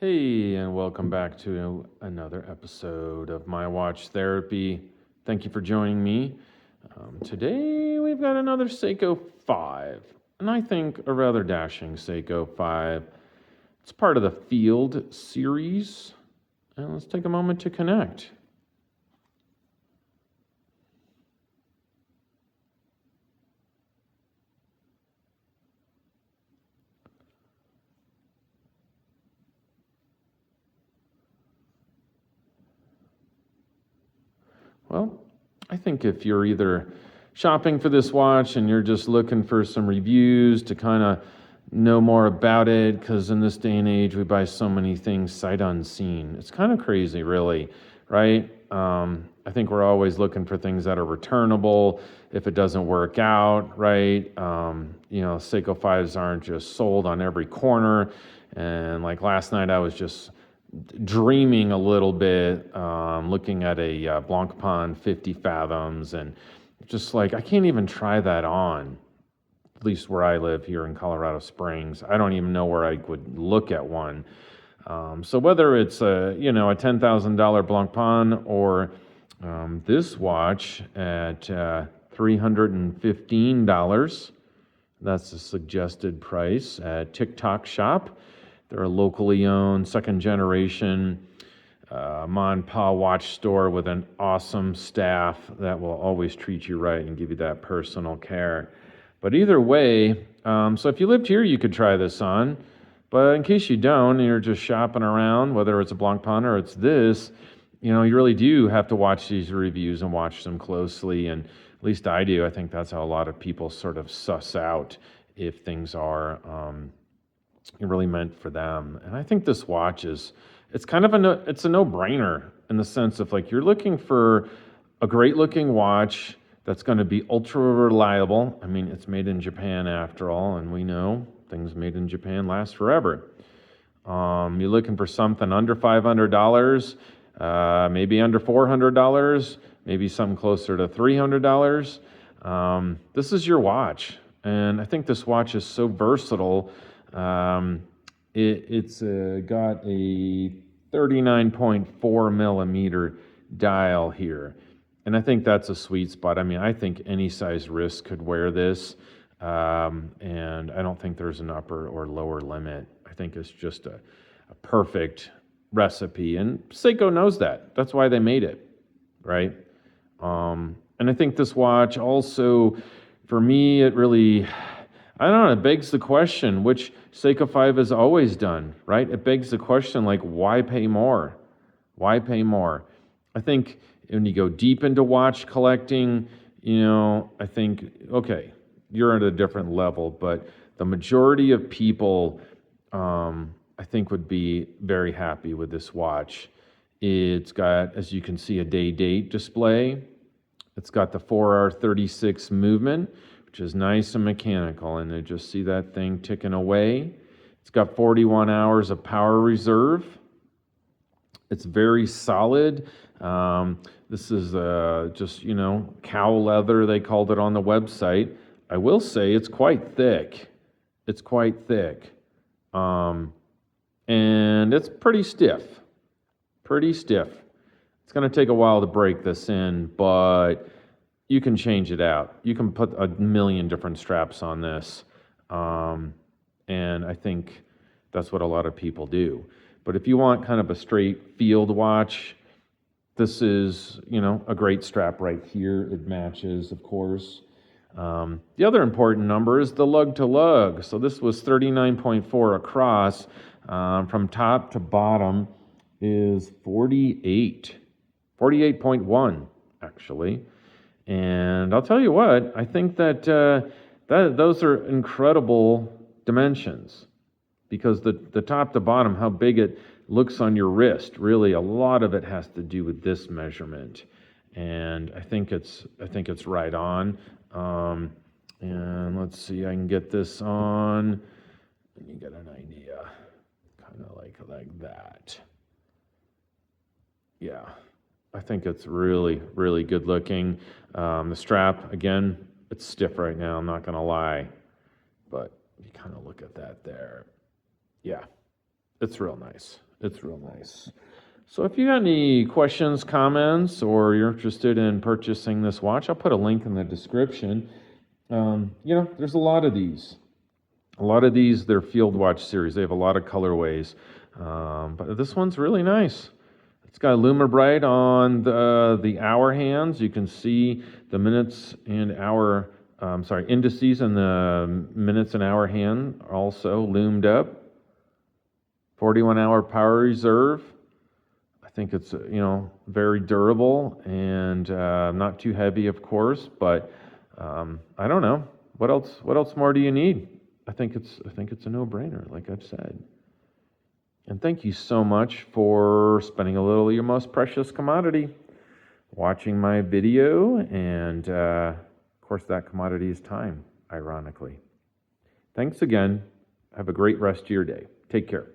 Hey, and welcome back to another episode of My Watch Therapy. Thank you for joining me. Today we've got another Seiko 5, and I think a rather dashing Seiko 5. It's part of the Field series, and let's take a moment to connect. Well, I think if you're either shopping for this watch and you're just looking for some reviews to kind of know more about it, because in this day and age we buy so many things sight unseen. It's kind of crazy, really, right? I think we're always looking for things that are returnable if it doesn't work out, right? Seiko 5s aren't just sold on every corner. And like last night, I was just dreaming a little bit, looking at a Blancpain 50 fathoms, and just like, I can't even try that on, at least where I live here in Colorado Springs. I don't even know where I would look at one. So whether it's a $10,000 Blancpain or this watch at $315, that's the suggested price at Tick Tock Shop. They're a locally owned, second generation mom and pa watch store with an awesome staff that will always treat you right and give you that personal care. But either way, so if you lived here, you could try this on. But in case you don't, and you're just shopping around, whether it's a Blancpain or it's this, you really do have to watch these reviews and watch them closely. And at least I do. I think that's how a lot of people sort of suss out if things are really meant for them. And I think this watch it's kind of it's a no-brainer in the sense of, like, you're looking for a great looking watch that's going to be ultra reliable. I mean, it's made in Japan after all, and we know things made in Japan last forever. You're looking for something under $500, maybe under $400, maybe something closer to $300. This is your watch, and I think this watch is so versatile. It's got a 39.4 millimeter dial here, and I think that's a sweet spot. I mean, I think any size wrist could wear this, and I don't think there's an upper or lower limit. I think it's just a perfect recipe, and Seiko knows that. That's why they made it, right? And I think this watch also, for me, it really, I don't know, it begs the question, which Seiko 5 has always done, right? It begs the question, like, why pay more? Why pay more? I think when you go deep into watch collecting, I think, okay, you're at a different level, but the majority of people, I think, would be very happy with this watch. It's got, as you can see, a day date display. It's got the 4R36 movement, which is nice and mechanical, and you just see that thing ticking away. It's got 41 hours of power reserve. It's very solid. This is just, cow leather, they called it on the website. I will say it's quite thick. It's quite thick. And it's pretty stiff. Pretty stiff. It's going to take a while to break this in, but you can change it out. You can put a million different straps on this. And I think that's what a lot of people do. But if you want kind of a straight field watch, this is, a great strap right here. It matches, of course. The other important number is the lug to lug. So this was 39.4 across. From top to bottom is 48.1 actually. And I'll tell you what, I think that those are incredible dimensions, because the top to bottom, how big it looks on your wrist, really a lot of it has to do with this measurement. And I think it's right on. And let's see, I can get this on, and you get an idea, kind of like that. Yeah, I think it's really, really good looking. The strap, again, it's stiff right now, I'm not going to lie. But you kind of look at that there. Yeah, It's real nice. It's real nice. So if you got any questions, comments, or you're interested in purchasing this watch, I'll put a link in the description. There's a lot of these. A lot of these, they're Field Watch series. They have a lot of colorways. But this one's really nice. It's got LumiBrite on the hour hands. You can see the minutes and hour, indices and the minutes and hour hand also loomed up. 41-hour power reserve. I think it's, very durable and not too heavy, of course, but I don't know. What else more do you need? I think it's a no-brainer, like I've said. And thank you so much for spending a little of your most precious commodity watching my video, and of course that commodity is time, ironically. Thanks again. Have a great rest of your day. Take care.